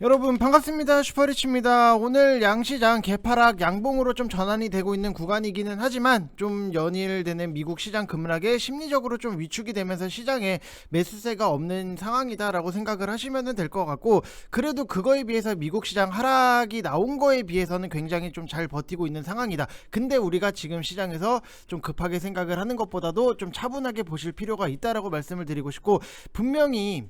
여러분 반갑습니다. 슈퍼리치입니다. 오늘 양시장 개파락 양봉으로 좀 전환이 되고 있는 구간이기는 하지만 좀 연일되는 미국 시장 급락에 심리적으로 좀 위축이 되면서 시장에 매수세가 없는 상황이다라고 생각을 하시면 될 것 같고, 그래도 그거에 비해서 미국 시장 하락이 나온 거에 비해서는 굉장히 좀 잘 버티고 있는 상황이다. 근데 우리가 지금 시장에서 좀 급하게 생각을 하는 것보다도 좀 차분하게 보실 필요가 있다라고 말씀을 드리고 싶고, 분명히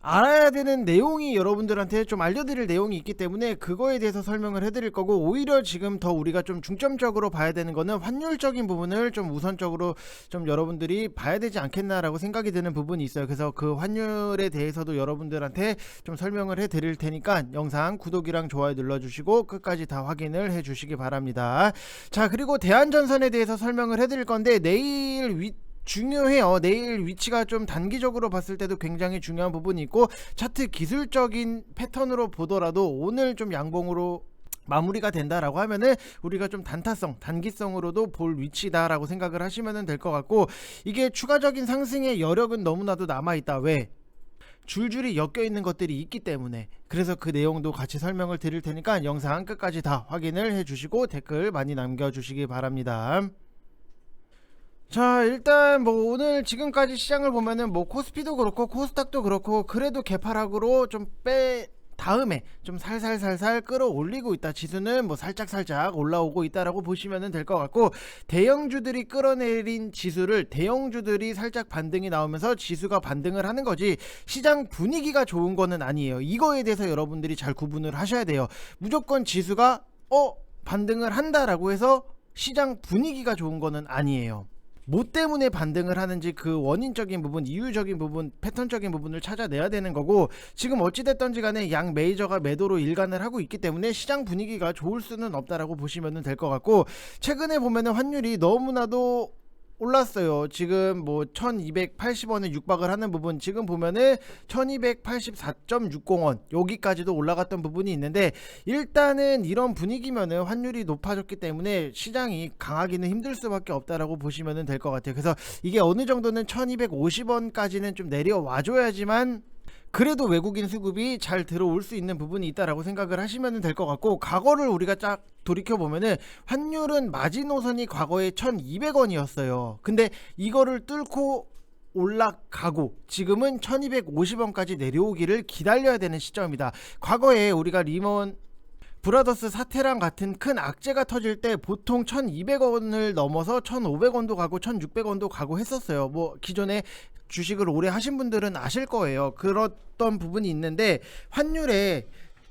알아야 되는 내용이 여러분들한테 좀 알려드릴 내용이 있기 때문에 그거에 대해서 설명을 해드릴 거고, 오히려 지금 더 우리가 좀 중점적으로 봐야 되는 거는 환율적인 부분을 좀 우선적으로 좀 여러분들이 봐야 되지 않겠나라고 생각이 드는 부분이 있어요. 그래서 그 환율에 대해서도 여러분들한테 좀 설명을 해드릴 테니까 영상 구독이랑 좋아요 눌러주시고 끝까지 다 확인을 해주시기 바랍니다. 자, 그리고 대한전선에 대해서 설명을 해드릴 건데, 내일 중요해요. 내일 위치가 좀 단기적으로 봤을 때도 굉장히 중요한 부분이 있고, 차트 기술적인 패턴으로 보더라도 오늘 좀 양봉으로 마무리가 된다라고 하면은 우리가 좀 단타성, 단기성으로도 볼 위치다라고 생각을 하시면 될 것 같고, 이게 추가적인 상승의 여력은 너무나도 남아있다. 왜? 줄줄이 엮여 있는 것들이 있기 때문에. 그래서 그 내용도 같이 설명을 드릴 테니까 영상 끝까지 다 확인을 해주시고 댓글 많이 남겨주시기 바랍니다. 자, 일단 뭐 오늘 지금까지 시장을 보면은 뭐 코스피도 그렇고 코스닥도 그렇고 그래도 개파락으로 좀 다음에 좀 살살살살 끌어올리고 있다. 지수는 뭐 살짝살짝 올라오고 있다라고 보시면 될 것 같고, 대형주들이 끌어내린 지수를 대형주들이 살짝 반등이 나오면서 지수가 반등을 하는 거지, 시장 분위기가 좋은 거는 아니에요. 이거에 대해서 여러분들이 잘 구분을 하셔야 돼요. 무조건 지수가 반등을 한다라고 해서 시장 분위기가 좋은 거는 아니에요. 뭐 때문에 반등을 하는지 그 원인적인 부분, 이유적인 부분, 패턴적인 부분을 찾아내야 되는 거고, 지금 어찌됐던지 간에 양 메이저가 매도로 일관을 하고 있기 때문에 시장 분위기가 좋을 수는 없다라고 보시면 될 것 같고, 최근에 보면은 환율이 너무나도 올랐어요. 지금 뭐 1280원에 육박을 하는 부분, 지금 보면은 1284.60원 여기까지도 올라갔던 부분이 있는데, 일단은 이런 분위기면은 환율이 높아졌기 때문에 시장이 강하기는 힘들 수밖에 없다라고 보시면 될 것 같아요. 그래서 이게 어느 정도는 1250원까지는 좀 내려와 줘야지만 그래도 외국인 수급이 잘 들어올 수 있는 부분이 있다라고 생각을 하시면 될 것 같고, 과거를 우리가 쫙 돌이켜보면은 환율은 마지노선이 과거에 1200원이었어요. 근데 이거를 뚫고 올라가고 지금은 1250원까지 내려오기를 기다려야 되는 시점이다. 과거에 우리가 리먼 브라더스 사태랑 같은 큰 악재가 터질 때 보통 1200원을 넘어서 1500원도 가고 1600원도 가고 했었어요. 뭐 기존에 주식을 오래 하신 분들은 아실 거예요. 그랬던 부분이 있는데, 환율에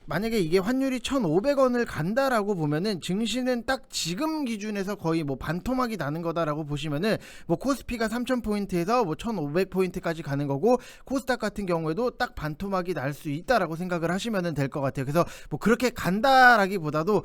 만약에 이게 환율이 1500원을 간다라고 보면은 증시는 딱 지금 기준에서 거의 뭐 반토막이 나는 거다라고 보시면은, 뭐 코스피가 3000포인트에서 뭐 1500포인트까지 가는 거고, 코스닥 같은 경우에도 딱 반토막이 날 수 있다라고 생각을 하시면 될 것 같아요. 그래서 뭐 그렇게 간다라기보다도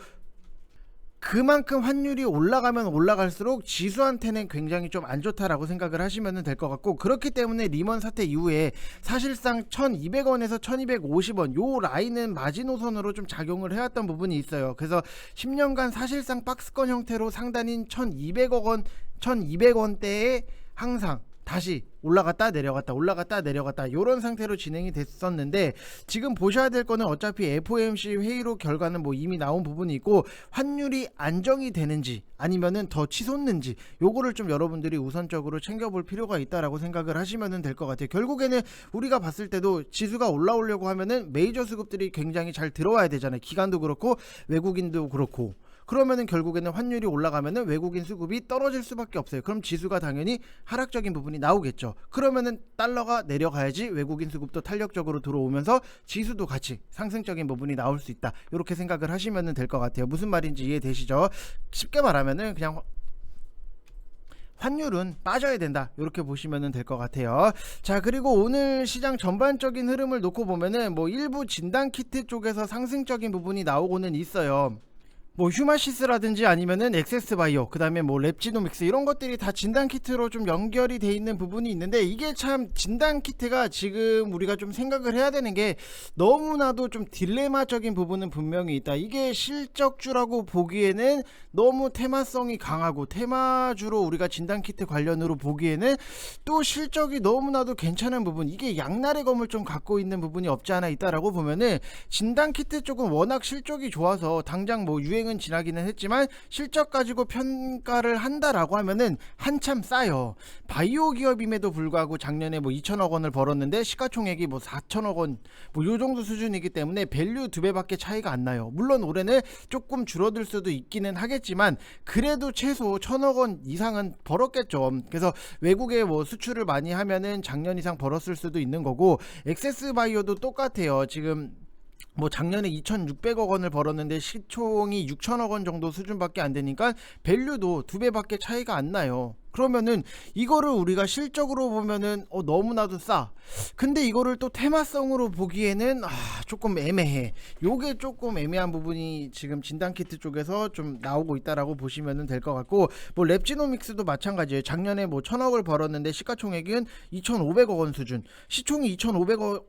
그만큼 환율이 올라가면 올라갈수록 지수한테는 굉장히 좀 안 좋다라고 생각을 하시면 될 것 같고, 그렇기 때문에 리먼 사태 이후에 사실상 1200원에서 1250원 요 라인은 마지노선으로 좀 작용을 해왔던 부분이 있어요. 그래서 10년간 사실상 박스권 형태로 상단인 1200원대에 항상 다시 올라갔다 내려갔다 올라갔다 내려갔다 요런 상태로 진행이 됐었는데, 지금 보셔야 될 거는 어차피 FOMC 회의로 결과는 뭐 이미 나온 부분이 있고, 환율이 안정이 되는지 아니면은 더 치솟는지 요거를 좀 여러분들이 우선적으로 챙겨볼 필요가 있다라고 생각을 하시면 될 것 같아요. 결국에는 우리가 봤을 때도 지수가 올라오려고 하면은 메이저 수급들이 굉장히 잘 들어와야 되잖아요. 기관도 그렇고 외국인도 그렇고. 그러면은 결국에는 환율이 올라가면은 외국인 수급이 떨어질 수밖에 없어요. 그럼 지수가 당연히 하락적인 부분이 나오겠죠. 그러면은 달러가 내려가야지 외국인 수급도 탄력적으로 들어오면서 지수도 같이 상승적인 부분이 나올 수 있다. 이렇게 생각을 하시면 될 것 같아요. 무슨 말인지 이해되시죠? 쉽게 말하면은 그냥 환율은 빠져야 된다, 이렇게 보시면 될 것 같아요. 자, 그리고 오늘 시장 전반적인 흐름을 놓고 보면은 뭐 일부 진단키트 쪽에서 상승적인 부분이 나오고는 있어요. 뭐 휴마시스라든지 아니면은 엑세스바이오, 그다음에 뭐 랩지노믹스, 이런 것들이 다 진단 키트로 좀 연결이 돼 있는 부분이 있는데, 이게 참 진단 키트가 지금 우리가 좀 생각을 해야 되는 게, 너무나도 좀 딜레마적인 부분은 분명히 있다. 이게 실적주라고 보기에는 너무 테마성이 강하고, 테마주로 우리가 진단 키트 관련으로 보기에는 또 실적이 너무나도 괜찮은 부분, 이게 양날의 검을 좀 갖고 있는 부분이 없지 않아 있다라고 보면은, 진단 키트 쪽은 워낙 실적이 좋아서 당장 뭐 유행은 지나기는 했지만 실적 가지고 평가를 한다라고 하면은 한참 싸요. 바이오 기업임에도 불구하고 작년에 뭐 2천억 원을 벌었는데 시가총액이 뭐 4천억 원, 뭐 요 정도 수준이기 때문에 밸류 2배밖에 차이가 안 나요. 물론 올해는 조금 줄어들 수도 있기는 하겠지만 그래도 최소 1천억 원 이상은 벌었겠죠. 그래서 외국에 뭐 수출을 많이 하면은 작년 이상 벌었을 수도 있는 거고, 엑세스 바이오도 똑같아요. 지금 뭐 작년에 2,600억 원을 벌었는데 시총이 6천억 원 정도 수준밖에 안 되니까 밸류도 2배밖에 차이가 안 나요. 그러면은 이거를 우리가 실적으로 보면은 너무나도 싸. 근데 이거를 또 테마성으로 보기에는 조금 애매해. 요게 조금 애매한 부분이 지금 진단키트 쪽에서 좀 나오고 있다라고 보시면 될 것 같고, 뭐 랩지노믹스도 마찬가지예요. 작년에 뭐 1,000억을 벌었는데 시가총액은 2,500억 원 수준, 시총이 2,500억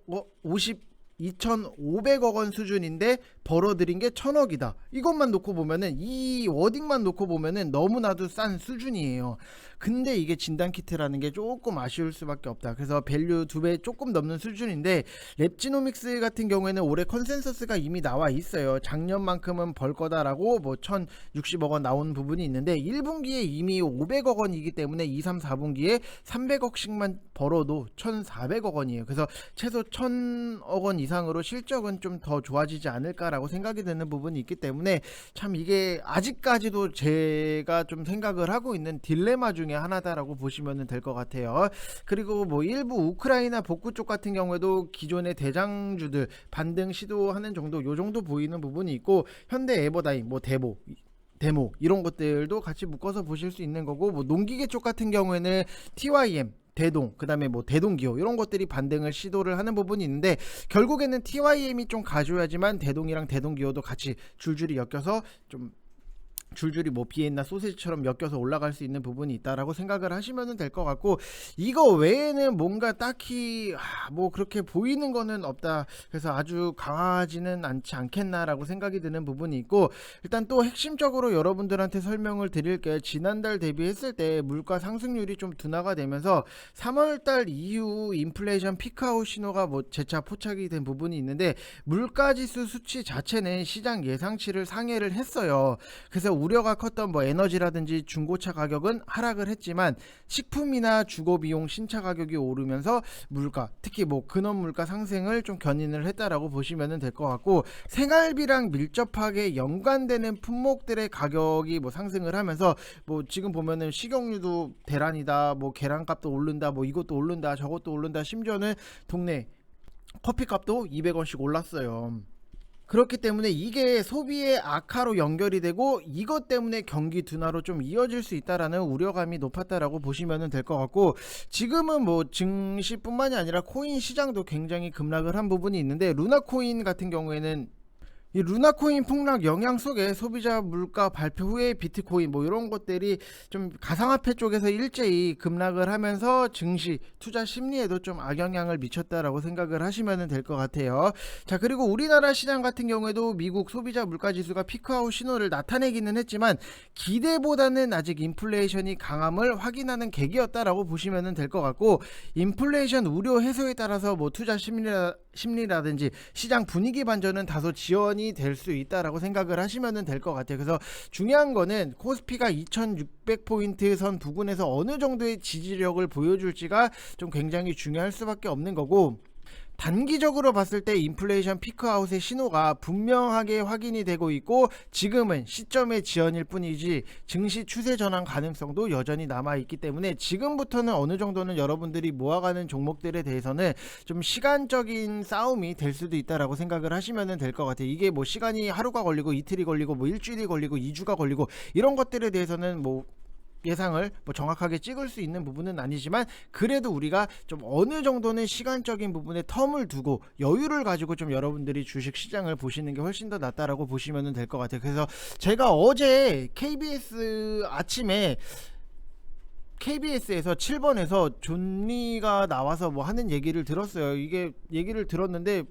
원 수준인데 벌어들인 게 1,000억이다. 이것만 놓고 보면은, 이 워딩만 놓고 보면은 너무나도 싼 수준이에요. 근데 이게 진단키트라는 게 조금 아쉬울 수밖에 없다. 그래서 밸류 2배 조금 넘는 수준인데, 랩지노믹스 같은 경우에는 올해 컨센서스가 이미 나와 있어요. 작년만큼은 벌 거다라고 뭐 1,060억 원 나온 부분이 있는데, 1분기에 이미 500억 원이기 때문에 2, 3, 4분기에 300억씩만 벌어도 1,400억 원이에요. 그래서 최소 1,000억 원 이상으로 실적은 좀 더 좋아지지 않을까라고 생각이 드는 부분이 있기 때문에, 참 이게 아직까지도 제가 좀 생각을 하고 있는 딜레마 중에 하나다라고 보시면 될 것 같아요. 그리고 뭐 일부 우크라이나 복구 쪽 같은 경우에도 기존의 대장주들 반등 시도하는 정도, 요 정도 보이는 부분이 있고, 현대 에버다임, 뭐 데모 이런 것들도 같이 묶어서 보실 수 있는 거고, 뭐 농기계 쪽 같은 경우에는 TYM, 대동, 그 다음에 뭐 대동기호, 이런 것들이 반등을 시도를 하는 부분이 있는데, 결국에는 TYM이 좀 가져야지만 대동이랑 대동기호도 같이 줄줄이 엮여서 좀 줄줄이 뭐 비엔나 소세지처럼 엮여서 올라갈 수 있는 부분이 있다라고 생각을 하시면 될 것 같고, 이거 외에는 뭔가 딱히 뭐 그렇게 보이는 거는 없다. 그래서 아주 강하지는 않지 않겠나라고 생각이 드는 부분이 있고, 일단 또 핵심적으로 여러분들한테 설명을 드릴게요. 지난달 대비했을 때 물가 상승률이 좀 둔화가 되면서 3월달 이후 인플레이션 피크아웃 신호가 뭐 재차 포착이 된 부분이 있는데, 물가지수 수치 자체는 시장 예상치를 상회를 했어요. 그래서 우려가 컸던 뭐 에너지라든지 중고차 가격은 하락을 했지만, 식품이나 주거비용 신차 가격이 오르면서 물가, 특히 뭐 근원 물가 상승을 좀 견인을 했다라고 보시면 될 것 같고, 생활비랑 밀접하게 연관되는 품목들의 가격이 뭐 상승을 하면서, 뭐 지금 보면은 식용유도 대란이다, 뭐 계란값도 오른다, 뭐 이것도 오른다, 저것도 오른다, 심지어는 동네 커피값도 200원씩 올랐어요. 그렇기 때문에 이게 소비의 악화로 연결이 되고, 이것 때문에 경기 둔화로 좀 이어질 수 있다라는 우려감이 높았다라고 보시면 될 것 같고, 지금은 뭐 증시뿐만이 아니라 코인 시장도 굉장히 급락을 한 부분이 있는데, 루나코인 같은 경우에는 이 루나코인 폭락 영향 속에 소비자 물가 발표 후에 비트코인 뭐 이런 것들이 좀 가상화폐 쪽에서 일제히 급락을 하면서 증시 투자 심리에도 좀 악영향을 미쳤다라고 생각을 하시면 될 것 같아요. 자, 그리고 우리나라 시장 같은 경우에도 미국 소비자 물가 지수가 피크아웃 신호를 나타내기는 했지만, 기대보다는 아직 인플레이션이 강함을 확인하는 계기였다라고 보시면 될 것 같고, 인플레이션 우려 해소에 따라서 뭐 투자 심리라든지 시장 분위기 반전은 다소 지연이 될 수 있다라고 생각을 하시면 될 것 같아요. 그래서 중요한 거는 코스피가 2600포인트 선 부근에서 어느 정도의 지지력을 보여줄지가 좀 굉장히 중요할 수밖에 없는 거고, 단기적으로 봤을 때 인플레이션 피크아웃의 신호가 분명하게 확인이 되고 있고, 지금은 시점의 지연일 뿐이지 증시 추세 전환 가능성도 여전히 남아있기 때문에, 지금부터는 어느 정도는 여러분들이 모아가는 종목들에 대해서는 좀 시간적인 싸움이 될 수도 있다라고 생각을 하시면 될 것 같아요. 이게 뭐 시간이 하루가 걸리고 이틀이 걸리고 뭐 일주일이 걸리고 2주가 걸리고 이런 것들에 대해서는 뭐 예상을 뭐 정확하게 찍을 수 있는 부분은 아니지만 그래도 우리가 좀 어느 정도는 시간적인 부분에 텀을 두고 여유를 가지고 좀 여러분들이 주식 시장을 보시는 게 훨씬 더 낫다라고 보시면 될 것 같아요. 그래서 제가 어제 KBS 아침에 KBS에서 7번에서 존리가 나와서 뭐 하는 얘기를 들었어요. 이게 얘기를 들었는데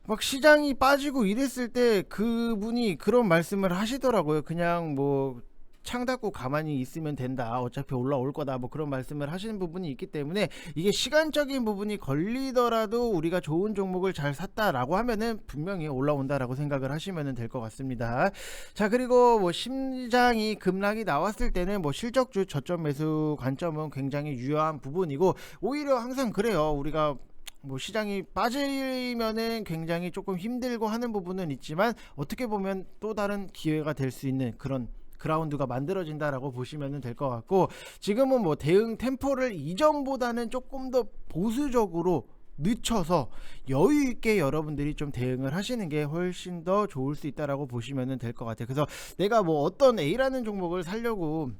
막 시장이 빠지고 이랬을 때 그분이 그런 말씀을 하시더라고요. 그냥 뭐 창 닫고 가만히 있으면 된다, 어차피 올라올 거다, 뭐 그런 말씀을 하시는 부분이 있기 때문에 이게 시간적인 부분이 걸리더라도 우리가 좋은 종목을 잘 샀다라고 하면은 분명히 올라온다라고 생각을 하시면 될 것 같습니다. 자, 그리고 뭐 시장이 급락이 나왔을 때는 뭐 실적주 저점 매수 관점은 굉장히 유효한 부분이고, 오히려 항상 그래요. 우리가 뭐 시장이 빠지면은 굉장히 조금 힘들고 하는 부분은 있지만 어떻게 보면 또 다른 기회가 될 수 있는 그런 그라운드가 만들어진다라고 보시면 될 것 같고, 지금은 뭐 대응 템포를 이전보다는 조금 더 보수적으로 늦춰서 여유 있게 여러분들이 좀 대응을 하시는 게 훨씬 더 좋을 수 있다라고 보시면 될 것 같아요. 그래서 내가 뭐 어떤 A라는 종목을 살려고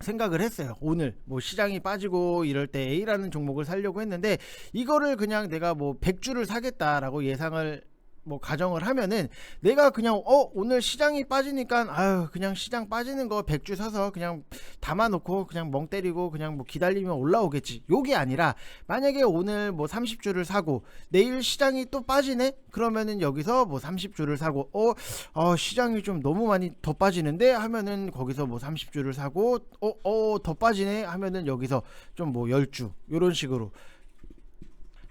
생각을 했어요. 오늘 뭐 시장이 빠지고 이럴 때 A라는 종목을 살려고 했는데, 이거를 그냥 내가 뭐 100주를 사겠다라고 예상을 뭐 가정을 하면은 내가 그냥 오늘 시장이 빠지니까 아유 그냥 시장 빠지는 거 100주 사서 그냥 담아놓고 그냥 멍 때리고 그냥 뭐 기다리면 올라오겠지, 요게 아니라 만약에 오늘 뭐 30주를 사고 내일 시장이 또 빠지네, 그러면은 여기서 뭐 30주를 사고 시장이 좀 너무 많이 더 빠지는데 하면은 거기서 뭐 30주를 사고 더 빠지네 하면은 여기서 좀 뭐 10주, 요런 식으로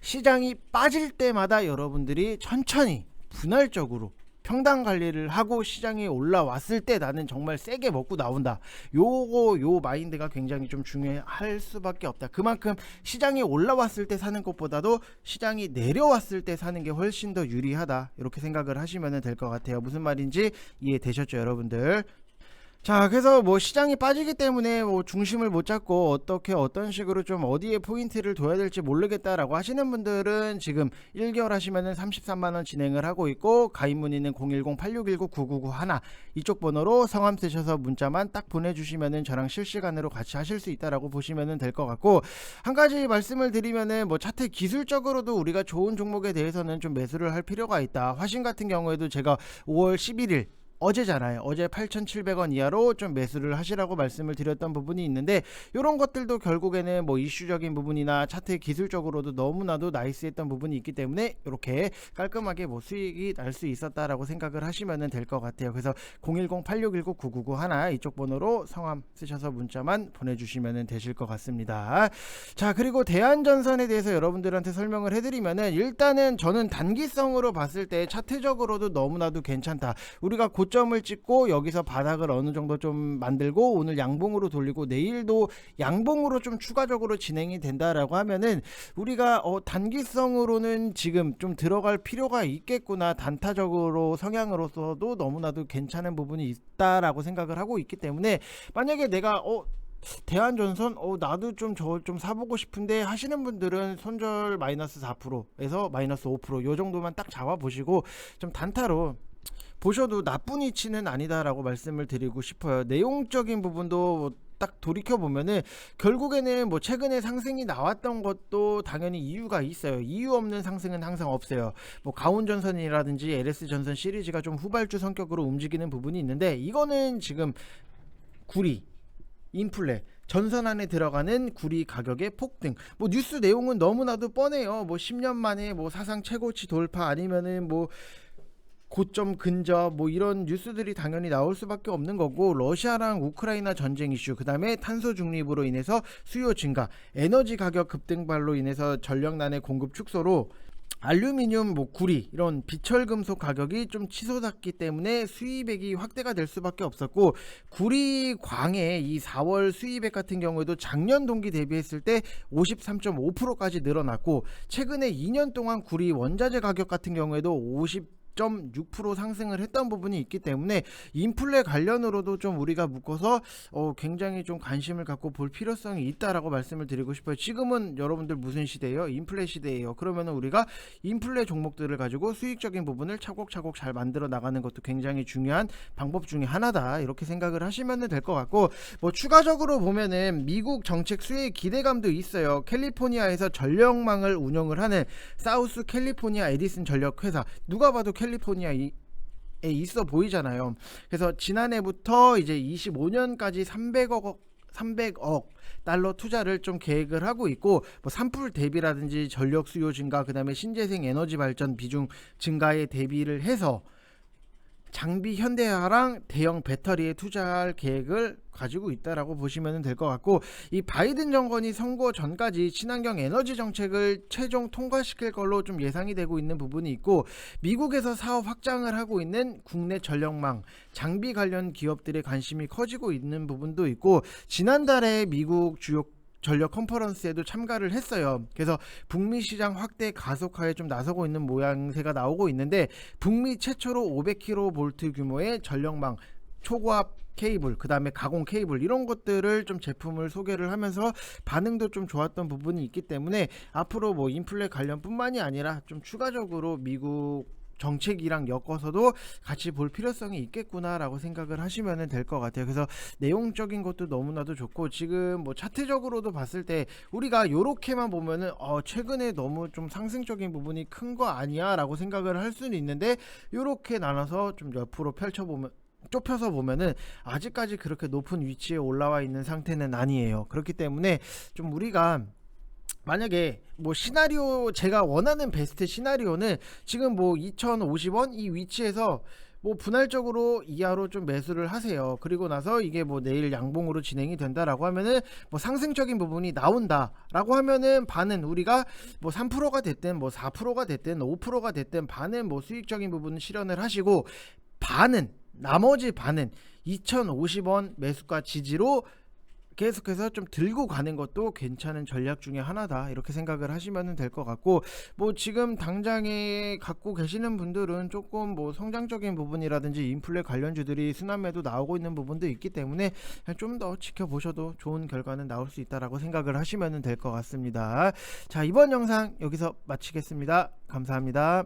시장이 빠질 때마다 여러분들이 천천히 분할적으로 평단 관리를 하고 시장이 올라왔을 때 나는 정말 세게 먹고 나온다, 요 마인드가 굉장히 좀 중요할 수밖에 없다. 그만큼 시장이 올라왔을 때 사는 것보다도 시장이 내려왔을 때 사는 게 훨씬 더 유리하다, 이렇게 생각을 하시면 될 것 같아요. 무슨 말인지 이해되셨죠 여러분들? 자, 그래서 뭐 시장이 빠지기 때문에 뭐 중심을 못 잡고 어떻게 어떤 식으로 좀 어디에 포인트를 둬야 될지 모르겠다라고 하시는 분들은 지금 1개월 하시면은 33만원 진행을 하고 있고, 가입 문의는 010-8619-9991 이쪽 번호로 성함 쓰셔서 문자만 딱 보내주시면은 저랑 실시간으로 같이 하실 수 있다라고 보시면 될 것 같고, 한 가지 말씀을 드리면은 뭐 차트 기술적으로도 우리가 좋은 종목에 대해서는 좀 매수를 할 필요가 있다. 화신 같은 경우에도 제가 5월 11일 어제잖아요. 어제 8,700원 이하로 좀 매수를 하시라고 말씀을 드렸던 부분이 있는데, 이런 것들도 결국에는 뭐 이슈적인 부분이나 차트 기술적으로도 너무나도 나이스했던 부분이 있기 때문에 이렇게 깔끔하게 뭐 수익이 날 수 있었다라고 생각을 하시면 될 것 같아요. 그래서 010-8619-9991 이쪽 번호로 성함 쓰셔서 문자만 보내주시면 되실 것 같습니다. 자, 그리고 대한전선에 대해서 여러분들한테 설명을 해드리면은, 일단은 저는 단기성으로 봤을 때 차트적으로도 너무나도 괜찮다. 우리가 고점을 찍고 여기서 바닥을 어느 정도 좀 만들고 오늘 양봉으로 돌리고 내일도 양봉으로 좀 추가적으로 진행이 된다라고 하면은 우리가 단기성으로는 지금 좀 들어갈 필요가 있겠구나, 단타적으로 성향으로서도 너무나도 괜찮은 부분이 있다라고 생각을 하고 있기 때문에, 만약에 내가 대한전선 나도 좀 저 좀 사보고 싶은데 하시는 분들은 손절 마이너스 4%에서 마이너스 5% 요 정도만 딱 잡아보시고 좀 단타로 보셔도 나쁜 위치는 아니다라고 말씀을 드리고 싶어요. 내용적인 부분도 딱 돌이켜보면은 결국에는 뭐 최근에 상승이 나왔던 것도 당연히 이유가 있어요. 이유 없는 상승은 항상 없어요. 뭐 가온전선이라든지 LS전선 시리즈가 좀 후발주 성격으로 움직이는 부분이 있는데, 이거는 지금 구리, 인플레, 전선 안에 들어가는 구리 가격의 폭등, 뭐 뉴스 내용은 너무나도 뻔해요. 뭐 10년 만에 뭐 사상 최고치 돌파, 아니면은 뭐 고점 근접, 뭐 이런 뉴스들이 당연히 나올 수밖에 없는 거고, 러시아랑 우크라이나 전쟁 이슈, 그 다음에 탄소 중립으로 인해서 수요 증가, 에너지 가격 급등발로 인해서 전력난의 공급 축소로 알루미늄, 뭐 구리 이런 비철금속 가격이 좀 치솟았기 때문에 수입액이 확대가 될 수밖에 없었고, 구리 광의 이 4월 수입액 같은 경우에도 작년 동기 대비했을 때 53.5%까지 늘어났고, 최근에 2년 동안 구리 원자재 가격 같은 경우에도 6.6% 상승을 했던 부분이 있기 때문에 인플레 관련으로도 좀 우리가 묶어서 굉장히 좀 관심을 갖고 볼 필요성이 있다라고 말씀을 드리고 싶어요. 지금은 여러분들 무슨 시대예요? 인플레 시대예요. 그러면은 우리가 인플레 종목들을 가지고 수익적인 부분을 차곡차곡 잘 만들어 나가는 것도 굉장히 중요한 방법 중에 하나다, 이렇게 생각을 하시면 될 것 같고, 뭐 추가적으로 보면은 미국 정책 수혜의 기대감도 있어요. 캘리포니아에서 전력망을 운영을 하는 사우스 캘리포니아 에디슨 전력 회사, 누가 봐도 캘리포니아에 있어 보이잖아요. 그래서 지난해부터 이제 25년까지 300억 달러 투자를 좀 계획을 하고 있고, 뭐 산불 대비라든지 전력 수요 증가, 그다음에 신재생 에너지 발전 비중 증가에 대비를 해서 장비 현대화랑 대형 배터리에 투자할 계획을 가지고 있다라고 보시면 될 것 같고, 이 바이든 정권이 선거 전까지 친환경 에너지 정책을 최종 통과시킬 걸로 좀 예상이 되고 있는 부분이 있고, 미국에서 사업 확장을 하고 있는 국내 전력망 장비 관련 기업들의 관심이 커지고 있는 부분도 있고, 지난달에 미국 주요 전력 컨퍼런스에도 참가를 했어요. 그래서 북미 시장 확대 가속화에 좀 나서고 있는 모양새가 나오고 있는데, 북미 최초로 500kV 규모의 전력망 초고압 케이블, 그 다음에 가공 케이블, 이런 것들을 좀 제품을 소개를 하면서 반응도 좀 좋았던 부분이 있기 때문에 앞으로 뭐 인플레 관련뿐만이 아니라 좀 추가적으로 미국 정책이랑 엮어서도 같이 볼 필요성이 있겠구나라고 생각을 하시면 될 것 같아요. 그래서 내용적인 것도 너무나도 좋고, 지금 뭐 차트적으로도 봤을 때 우리가 요렇게만 보면은 최근에 너무 좀 상승적인 부분이 큰 거 아니야 라고 생각을 할 수는 있는데, 요렇게 나눠서 좀 옆으로 펼쳐보면, 좁혀서 보면은 아직까지 그렇게 높은 위치에 올라와 있는 상태는 아니에요. 그렇기 때문에 좀 우리가 만약에 뭐 시나리오, 제가 원하는 베스트 시나리오는 지금 뭐 2050원 이 위치에서 뭐 분할적으로 이하로 좀 매수를 하세요. 그리고 나서 이게 뭐 내일 양봉으로 진행이 된다라고 하면은, 뭐 상승적인 부분이 나온다라고 하면은 반은 우리가 뭐 3%가 됐든 뭐 4%가 됐든 5%가 됐든 반은 뭐 수익적인 부분을 실현을 하시고, 나머지 반은 2050원 매수가 지지로 계속해서 좀 들고 가는 것도 괜찮은 전략 중에 하나다, 이렇게 생각을 하시면 될 것 같고, 뭐 지금 당장에 갖고 계시는 분들은 조금 뭐 성장적인 부분이라든지 인플레 관련주들이 순환매도 나오고 있는 부분도 있기 때문에 좀 더 지켜보셔도 좋은 결과는 나올 수 있다라고 생각을 하시면 될 것 같습니다. 자, 이번 영상 여기서 마치겠습니다. 감사합니다.